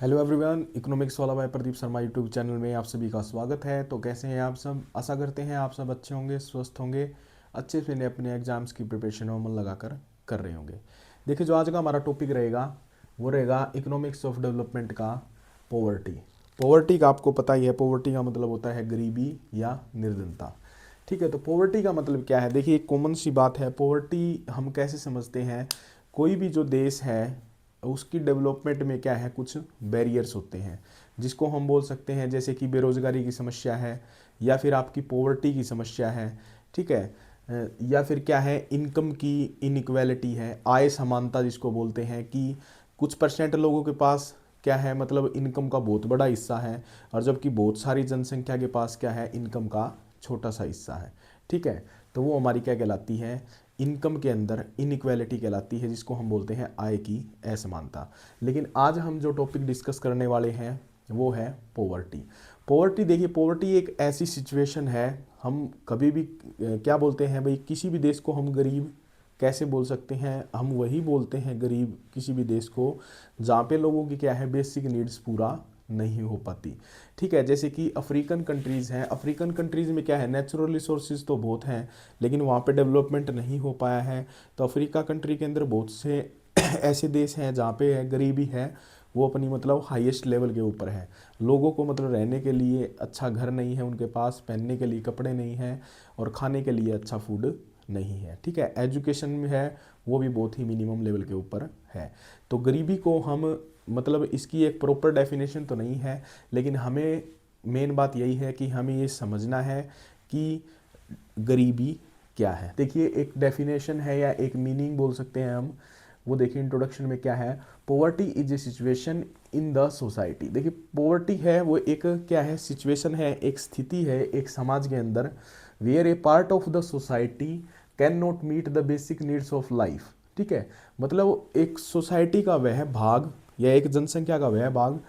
Hello everyone, economics वाला भाई Pradeep Sharma YouTube channel में आप सभी का स्वागत है। तो कैसे हैं आप सब? आशा करते हैं आप सब अच्छे होंगे, स्वस्थ होंगे, अच्छे से अपने एग्जाम्स की प्रिपरेशन में मन लगाकर कर रहे होंगे। देखिए, जो आज का हमारा टॉपिक रहेगा वो रहेगा इकोनॉमिक्स ऑफ डेवलपमेंट का पॉवर्टी। पॉवर्टी का आपको पता ही है, पॉवर्टी का मतलब होता है गरीबी या निर्धनता। ठीक है, तो पॉवर्टी का मतलब क्या है? देखिए, एक कॉमन सी बात है। पॉवर्टी हम कैसे समझते हैं? कोई भी जो देश है उसकी डेवलपमेंट में क्या है, कुछ बैरियर्स होते हैं जिसको हम बोल सकते हैं, जैसे कि बेरोजगारी की समस्या है, या फिर आपकी पॉवर्टी की समस्या है। ठीक है, या फिर क्या है, इनकम की इनइक्वालिटी है, आय समानता जिसको बोलते हैं कि कुछ परसेंट लोगों के पास क्या है, मतलब इनकम का बहुत बड़ा हिस्सा है, और जबकि बहुत सारी जनसंख्या के पास क्या है, इनकम का छोटा सा हिस्सा है। ठीक है, तो वो हमारी क्या कहलाती है, इनकम के अंदर इनइक्वालिटी कहलाती है, जिसको हम बोलते हैं आय की असमानता। लेकिन आज हम जो टॉपिक डिस्कस करने वाले हैं वो है पॉवर्टी। पॉवर्टी, देखिए, पॉवर्टी एक ऐसी सिचुएशन है, हम कभी भी क्या बोलते हैं भाई, किसी भी देश को हम गरीब कैसे बोल सकते हैं? हम वही बोलते हैं गरीब किसी भी देश को जहाँ पे लोगों की क्या है, बेसिक नीड्स पूरा नहीं हो पाती। ठीक है, जैसे कि अफ्रीकन कंट्रीज़ हैं, अफ्रीकन कंट्रीज़ में क्या है, नेचुरल रिसोर्सेज तो बहुत हैं लेकिन वहाँ पे डेवलपमेंट नहीं हो पाया है। तो अफ्रीका कंट्री के अंदर बहुत से ऐसे देश हैं जहाँ पे है गरीबी है, वो अपनी मतलब हाईएस्ट लेवल के ऊपर है। लोगों को मतलब रहने के लिए अच्छा घर नहीं है उनके पास, पहनने के लिए कपड़े नहीं हैं, और खाने के लिए अच्छा फूड नहीं है। ठीक है, एजुकेशन में है वो भी बहुत ही मिनिमम लेवल के ऊपर है। तो गरीबी को हम मतलब इसकी एक प्रॉपर डेफिनेशन तो नहीं है, लेकिन हमें मेन बात यही है कि हमें ये समझना है कि गरीबी क्या है। देखिए, एक डेफिनेशन है या एक मीनिंग बोल सकते हैं हम, वो देखिए इंट्रोडक्शन में क्या है, poverty is a situation in the society. देखिए, पोवर्टी है वो एक क्या है, सिचुएशन है, एक स्थिति है एक समाज के अंदर, where a part of the society can not meet the basic needs of life. ठीक है, मतलब एक सोसाइटी का वह भाग या एक जनसंख्या का वह भाग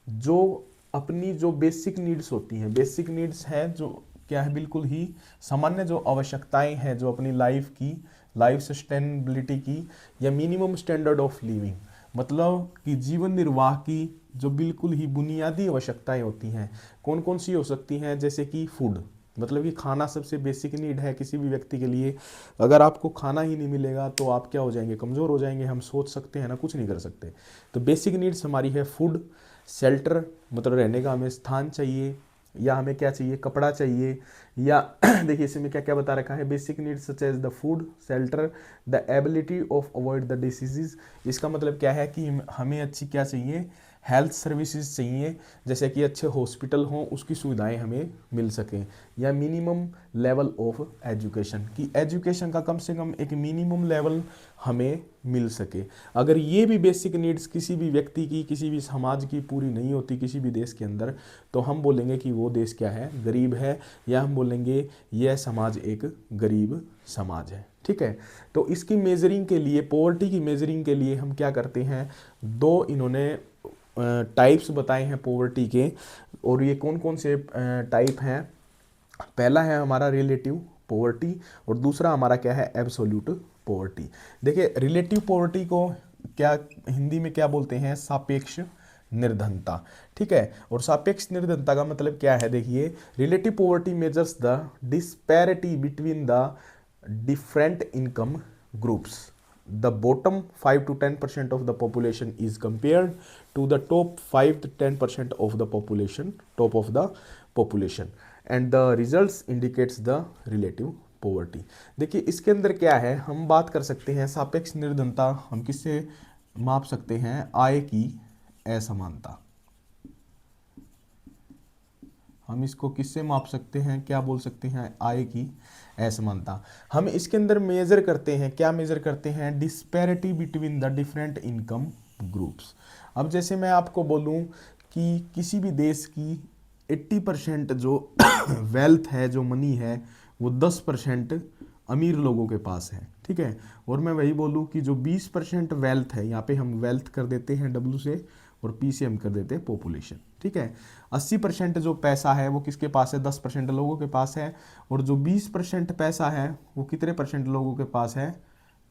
जो अपनी जो बेसिक नीड्स होती हैं, बेसिक नीड्स है जो क्या है, बिल्कुल ही सामान्य जो आवश्यकताएं हैं, जो अपनी लाइफ की, लाइफ सस्टेनेबिलिटी की, या मिनिमम स्टैंडर्ड ऑफ लिविंग, मतलब कि जीवन निर्वाह की जो बिल्कुल ही बुनियादी आवश्यकताएं होती हैं, कौन कौन सी हो सकती हैं? जैसे कि फूड, मतलब कि खाना सबसे बेसिक नीड है किसी भी व्यक्ति के लिए। अगर आपको खाना ही नहीं मिलेगा तो आप क्या हो जाएंगे, कमज़ोर हो जाएंगे, हम सोच सकते हैं ना, कुछ नहीं कर सकते। तो बेसिक नीड्स हमारी है फूड, शेल्टर, मतलब रहने का हमें स्थान चाहिए, या हमें क्या चाहिए, कपड़ा चाहिए, या देखिए इसमें क्या क्या बता रखा है, basic needs such as the food, shelter, the ability of avoid the diseases. इसका मतलब क्या है कि हमें अच्छी क्या चाहिए, हेल्थ सर्विसेज चाहिए, जैसे कि अच्छे हॉस्पिटल हों, उसकी सुविधाएं हमें मिल सकें, या मिनिमम लेवल ऑफ एजुकेशन, की एजुकेशन का कम से कम एक मिनिमम लेवल हमें मिल सके। अगर ये भी बेसिक नीड्स किसी भी व्यक्ति की, किसी भी समाज की पूरी नहीं होती किसी भी देश के अंदर, तो हम बोलेंगे कि वो देश क्या है, गरीब है, या हम बोलेंगे यह समाज एक गरीब समाज है। ठीक है, तो इसकी मेजरिंग के लिए, पॉवर्टी की मेजरिंग के लिए हम क्या करते हैं, दो इन्होंने टाइप्स बताए हैं पॉवर्टी के। और ये कौन कौन से टाइप हैं? पहला है हमारा रिलेटिव पॉवर्टी, और दूसरा हमारा क्या है, एब्सोल्यूट पॉवर्टी। देखिए, रिलेटिव पॉवर्टी को क्या हिंदी में क्या बोलते हैं, सापेक्ष निर्धनता। ठीक है, और सापेक्ष निर्धनता का मतलब क्या है? देखिए, relative poverty measures the disparity between the different income groups. The bottom 5 to 10% of the population is compared to the top 5 to 10% of the population, top of the population, and the results indicates the relative poverty. देखिए, इसके अंदर क्या है, हम बात कर सकते हैं सापेक्ष निर्धनता हम किससे माप सकते हैं, आय की असमानता। हम इसको किससे माप सकते हैं, क्या बोल सकते हैं, आय की असमानता। हम इसके अंदर मेजर करते हैं, क्या मेजर करते हैं, disparity between the different income groups. अब जैसे मैं आपको बोलूं कि किसी भी देश की 80% जो वेल्थ है, जो मनी है, वो 10% अमीर लोगों के पास है। ठीक है, और मैं वही बोलूं कि जो 20% वेल्थ है, यहाँ पे हम वेल्थ कर देते हैं डब्ल्यू से, और पी से हम कर देते हैं पॉपुलेशन। ठीक है, 80% जो पैसा है वो किसके पास है, 10% लोगों के पास है, और जो 20% पैसा है वो कितने परसेंट लोगों के पास है,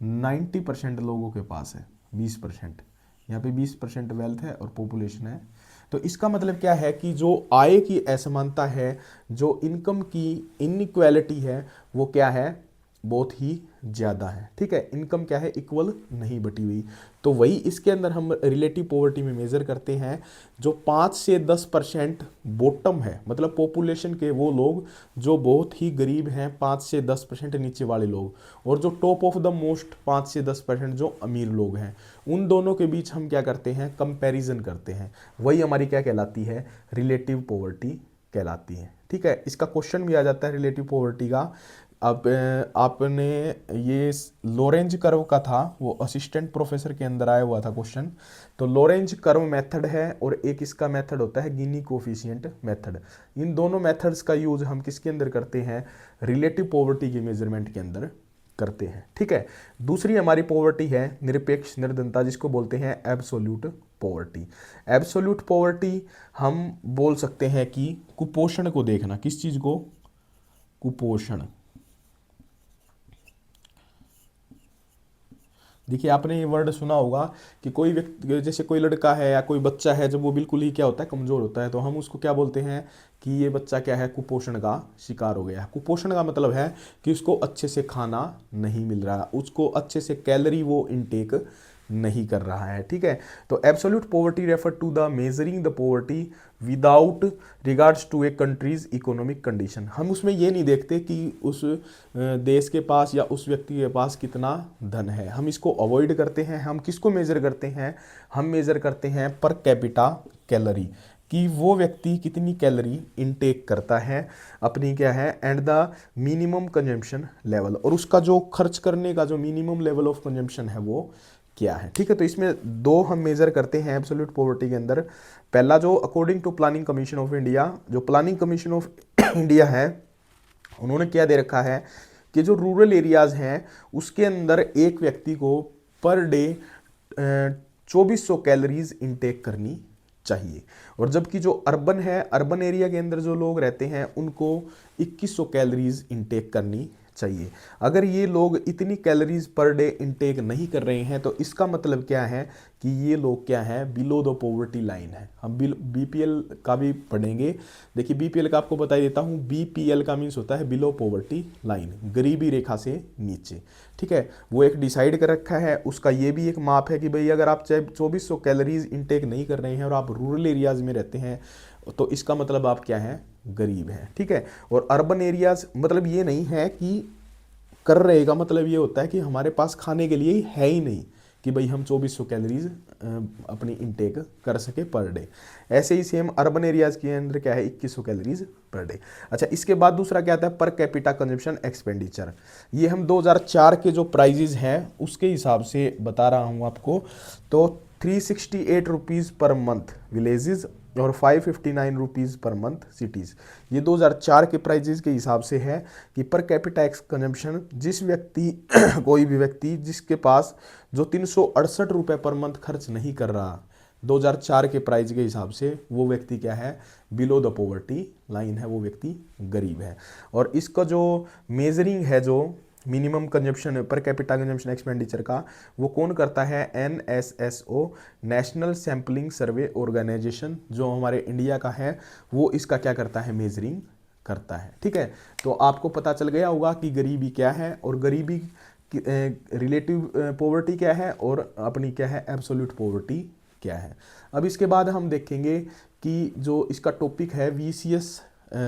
90% लोगों के पास है। 20% यहाँ पे 20% वेल्थ है और पॉपुलेशन है। तो इसका मतलब क्या है कि जो आय की असमानता है, जो इनकम की इनइक्वालिटी है, वो क्या है, बहुत ही ज़्यादा है। ठीक है, इनकम क्या है, इक्वल नहीं बटी हुई। तो वही इसके अंदर हम रिलेटिव पॉवर्टी में मेजर करते हैं जो 5 से 10% बॉटम है, मतलब पॉपुलेशन के वो लोग जो बहुत ही गरीब हैं, 5 से 10% नीचे वाले लोग, और जो टॉप ऑफ द मोस्ट 5 से 10% जो अमीर लोग हैं, उन दोनों के बीच हम क्या करते हैं, कंपैरिजन करते हैं। वही हमारी क्या कहलाती है, रिलेटिव पॉवर्टी कहलाती है। ठीक है, इसका क्वेश्चन भी आ जाता है रिलेटिव पॉवर्टी का। अब आपने ये लोरेंज कर्व का था, वो असिस्टेंट प्रोफेसर के अंदर आया हुआ था क्वेश्चन। तो लोरेंज कर्व मेथड है और एक इसका मेथड होता है गिनी कोफिशिएंट मेथड। इन दोनों मेथड्स का यूज हम किसके अंदर करते हैं, रिलेटिव पॉवर्टी के मेजरमेंट के अंदर करते हैं। ठीक है, दूसरी हमारी पॉवर्टी है निरपेक्ष निर्धनता, जिसको बोलते हैं एब्सोल्यूट पॉवर्टी। एब्सोल्यूट पॉवर्टी हम बोल सकते हैं कि कुपोषण को देखना, किस चीज को, कुपोषण। देखिए आपने ये वर्ड सुना होगा कि कोई व्यक्ति, जैसे कोई लड़का है या कोई बच्चा है, जब वो बिल्कुल ही क्या होता है, कमजोर होता है, तो हम उसको क्या बोलते हैं कि ये बच्चा क्या है, कुपोषण का शिकार हो गया है। कुपोषण का मतलब है कि उसको अच्छे से खाना नहीं मिल रहा, उसको अच्छे से कैलोरी वो इनटेक नहीं कर रहा है। ठीक है, तो absolute poverty refer to the measuring the poverty without regards to a country's economic condition. हम उसमें ये नहीं देखते कि उस देश के पास या उस व्यक्ति के पास कितना धन है, हम इसको अवॉइड करते हैं। हम किसको मेजर करते हैं, हम मेजर करते हैं पर कैपिटा कैलोरी, कि वो व्यक्ति कितनी कैलोरी इनटेक करता है अपनी क्या है, and the minimum consumption level, और उसका जो खर्च करने का जो मिनिमम लेवल ऑफ कंजम्पशन है वो क्या है। ठीक है, तो इसमें दो हम मेजर करते हैं एब्सोल्यूट पॉवर्टी के अंदर। पहला जो according to planning commission of India, जो प्लानिंग कमीशन ऑफ इंडिया है, उन्होंने क्या दे रखा है कि जो रूरल एरियाज हैं उसके अंदर एक व्यक्ति को पर डे 2400 कैलोरीज इनटेक करनी चाहिए, और जबकि जो अर्बन है, अर्बन एरिया के अंदर जो लोग रहते हैं उनको 2100 कैलोरीज इनटेक करनी चाहिए। अगर ये लोग इतनी कैलोरीज पर डे इनटेक नहीं कर रहे हैं, तो इसका मतलब क्या है कि ये लोग क्या है, बिलो द पॉवर्टी लाइन है। हम बीपीएल का भी पढ़ेंगे। देखिए बीपीएल का आपको बता देता हूँ, बीपीएल का मीन्स होता है बिलो पॉवर्टी लाइन, गरीबी रेखा से नीचे। ठीक है, वो एक डिसाइड कर रखा है, उसका ये भी एक माप है कि भाई अगर आप 2400 कैलोरीज इनटेक नहीं कर रहे हैं और आप रूरल एरियाज में रहते हैं, तो इसका मतलब आप क्या है, गरीब हैं। ठीक है, और अर्बन एरियाज मतलब ये नहीं है कि कर रहेगा, मतलब ये होता है कि हमारे पास खाने के लिए है ही नहीं कि भाई हम 2400 कैलोरीज अपनी इनटेक कर सके पर डे। ऐसे ही सेम अर्बन एरियाज के अंदर क्या है, 2100 कैलोरीज पर डे। अच्छा, इसके बाद दूसरा क्या आता है, पर कैपिटा कंजम्पशन एक्सपेंडिचर। ये हम 2004 के जो प्राइजेज हैं उसके हिसाब से बता रहा हूँ आपको। तो 368 रुपीज़ पर मंथ विलेजेस और 559 रुपीज़ पर मंथ सिटीज़। ये 2004 के प्राइजेस के हिसाब से है कि पर कैपिटा एक्स कंजम्पशन, जिस व्यक्ति कोई भी व्यक्ति जिसके पास जो 368 रुपये पर मंथ खर्च नहीं कर रहा 2004 के प्राइस के हिसाब से, वो व्यक्ति क्या है, बिलो द पॉवर्टी लाइन है, वो व्यक्ति गरीब है। और इसका जो मेजरिंग है, जो minimum consumption per capita consumption expenditure का, वो कौन करता है, NSSO, नेशनल सैम्पलिंग सर्वे ऑर्गेनाइजेशन, जो हमारे इंडिया का है, वो इसका क्या करता है, मेजरिंग करता है। ठीक है, तो आपको पता चल गया होगा कि गरीबी क्या है और गरीबी रिलेटिव पॉवर्टी क्या है और अपनी क्या है, एब्सोल्यूट पॉवर्टी क्या है। अब इसके बाद हम देखेंगे कि जो इसका टॉपिक है VCS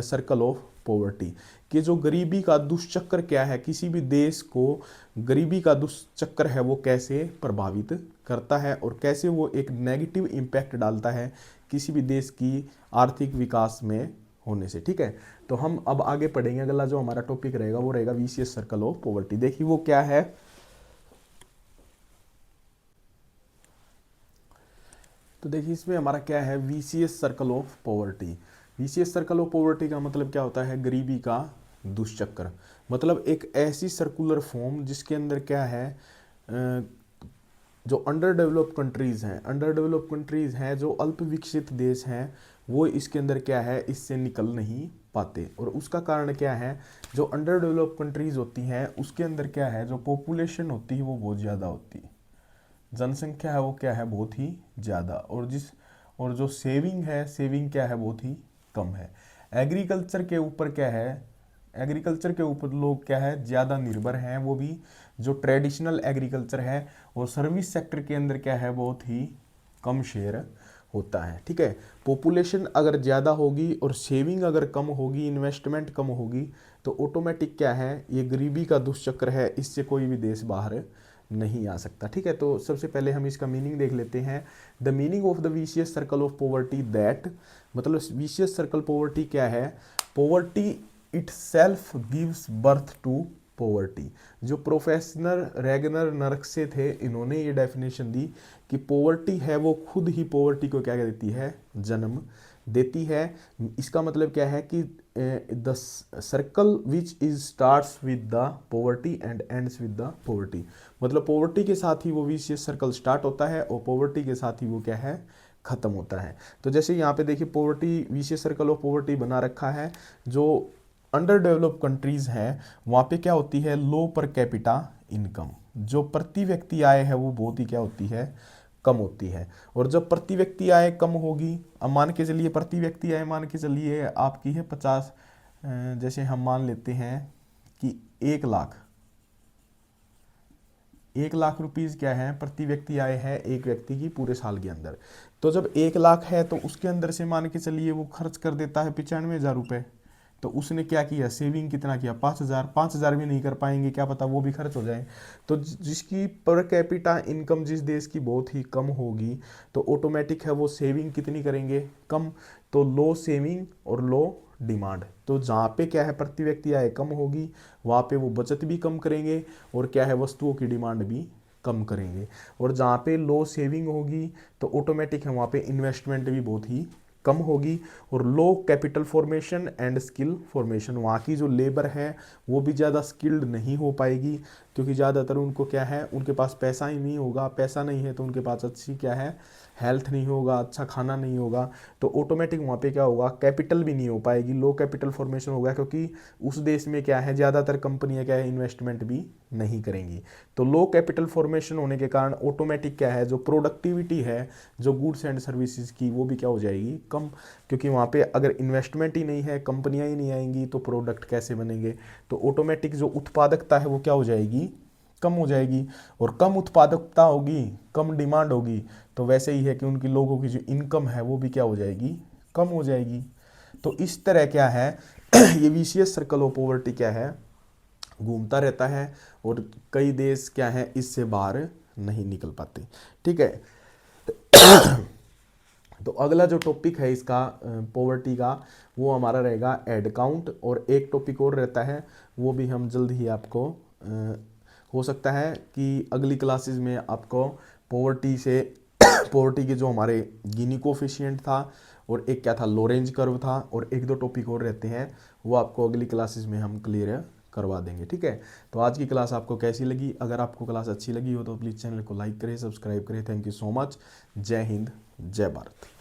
सर्कल ऑफ पॉवर्टी, कि जो गरीबी का दुष्चक्र क्या है, किसी भी देश को गरीबी का दुष्चक्र है वो कैसे प्रभावित करता है और कैसे वो एक नेगेटिव इम्पैक्ट डालता है किसी भी देश की आर्थिक विकास में होने से। ठीक है, तो हम अब आगे पढ़ेंगे। अगला जो हमारा टॉपिक रहेगा वो रहेगा VCS सर्कल ऑफ पॉवर्टी। देखिए वो क्या है, तो देखिए इसमें हमारा क्या है, VCS circle of poverty. VCS circle of poverty का मतलब क्या होता है, गरीबी का दुष्चक्र। मतलब एक ऐसी सर्कुलर फॉर्म जिसके अंदर क्या है, जो अंडर डेवलप्ड कंट्रीज़ हैं, अंडर डेवलप्ड कंट्रीज़ हैं, जो अल्प विकसित देश हैं, वो इसके अंदर क्या है, इससे निकल नहीं पाते। और उसका कारण क्या है, जो अंडर डेवलप्ड कंट्रीज़ होती हैं उसके अंदर क्या है, जो पॉपुलेशन होती है वो बहुत ज़्यादा होती है। जनसंख्या है वो क्या है, बहुत ही ज़्यादा, और जो सेविंग है, सेविंग क्या है, बहुत ही कम है। एग्रीकल्चर के ऊपर क्या है, एग्रीकल्चर के ऊपर लोग क्या है ज़्यादा निर्भर हैं, वो भी जो ट्रेडिशनल एग्रीकल्चर है, और सर्विस सेक्टर के अंदर क्या है बहुत ही कम शेयर होता है। ठीक है, पॉपुलेशन अगर ज़्यादा होगी और सेविंग अगर कम होगी, इन्वेस्टमेंट कम होगी, तो ऑटोमेटिक क्या है, ये गरीबी का दुष्चक्र है, इससे कोई भी देश बाहर नहीं आ सकता। ठीक है, तो सबसे पहले हम इसका मीनिंग देख लेते हैं। The meaning of the vicious circle of poverty that, मतलब विशियस सर्कल पॉवर्टी क्या है, poverty itself gives birth to poverty. जो प्रोफेसर रेगनर नरक्से थे, इन्होंने ये डेफिनेशन दी कि पॉवर्टी है वो खुद ही पॉवर्टी को क्या देती है, जन्म देती है। इसका मतलब क्या है कि the circle which is starts with the poverty and ends with the poverty, मतलब पॉवर्टी के साथ ही वो विशियस सर्कल स्टार्ट होता है और पॉवर्टी के साथ ही वो क्या है, खत्म होता है। तो जैसे यहाँ पे देखिए poverty, vicious circle of poverty बना रखा है। जो अंडर डेवलप्ड कंट्रीज हैं वहाँ पे क्या होती है, लो पर कैपिटा इनकम, जो प्रति व्यक्ति आय है वो बहुत ही क्या होती है, कम होती है। और जब प्रति व्यक्ति आय कम होगी, अब मान के चलिए प्रति व्यक्ति आय मान के चलिए आपकी है 50, जैसे हम मान लेते हैं कि 1 लाख, 1 लाख रुपीज़ क्या है, प्रति व्यक्ति आय है एक व्यक्ति की पूरे साल के अंदर। तो जब 1 लाख है तो उसके अंदर से मान के चलिए वो खर्च कर देता है 95,000 रुपये। तो उसने क्या किया, सेविंग कितना किया, 5,000, 5,000 भी नहीं कर पाएंगे, क्या पता वो भी खर्च हो जाए। तो जिसकी पर कैपिटा इनकम जिस देश की बहुत ही कम होगी, तो ऑटोमेटिक है वो सेविंग कितनी करेंगे, कम। तो लो सेविंग और लो डिमांड, तो जहाँ पे क्या है प्रति व्यक्ति आय कम होगी, वहाँ पे वो बचत भी कम करेंगे और क्या है वस्तुओं की डिमांड भी कम करेंगे। और जहाँ पे लो सेविंग होगी तो ऑटोमेटिक है वहाँ पे इन्वेस्टमेंट भी बहुत ही कम होगी। और low capital formation and skill formation, वहाँ की जो लेबर है वो भी ज़्यादा स्किल्ड नहीं हो पाएगी, क्योंकि ज़्यादातर उनको क्या है, उनके पास पैसा ही नहीं होगा, पैसा नहीं है तो उनके पास अच्छी क्या है, हेल्थ नहीं होगा, अच्छा खाना नहीं होगा। तो ऑटोमेटिक वहाँ पे क्या होगा, कैपिटल भी नहीं हो पाएगी, लो कैपिटल फॉर्मेशन होगा, क्योंकि उस देश में क्या है ज़्यादातर कंपनियाँ क्या है, इन्वेस्टमेंट भी नहीं करेंगी। तो लो कैपिटल फॉर्मेशन होने के कारण ऑटोमेटिक क्या है, जो प्रोडक्टिविटी है जो गुड्स एंड सर्विसेज की, वो भी क्या हो जाएगी, कम, क्योंकि वहाँ पे अगर इन्वेस्टमेंट ही नहीं है, कंपनियाँ ही नहीं आएंगी, तो प्रोडक्ट कैसे बनेंगे। तो ऑटोमेटिक जो उत्पादकता है वो क्या हो जाएगी, कम हो जाएगी। और कम उत्पादकता होगी, कम डिमांड होगी, तो वैसे ही है कि उनकी लोगों की जो इनकम है वो भी क्या हो जाएगी, कम हो जाएगी। तो इस तरह क्या है ये विशियस सर्कल ऑफ पॉवर्टी क्या है, घूमता रहता है, और कई देश क्या है इससे बाहर नहीं निकल पाते। ठीक है, तो अगला जो टॉपिक है इसका पॉवर्टी का, वो हमारा रहेगा एड काउंट। और एक टॉपिक और रहता है, वो भी हम जल्द ही आपको हो सकता है कि अगली क्लासेस में आपको पॉवर्टी से पॉवर्टी के जो हमारे गिनी कोफिशिएंट था, और एक क्या था, लोरेंज कर्व था, और एक दो टॉपिक और रहते हैं, वो आपको अगली क्लासेस में हम क्लियर करवा देंगे। ठीक है, तो आज की क्लास आपको कैसी लगी, अगर आपको क्लास अच्छी लगी हो तो प्लीज़ चैनल को लाइक करें, सब्सक्राइब करें। Thank you so much. जय हिंद, जय भारत।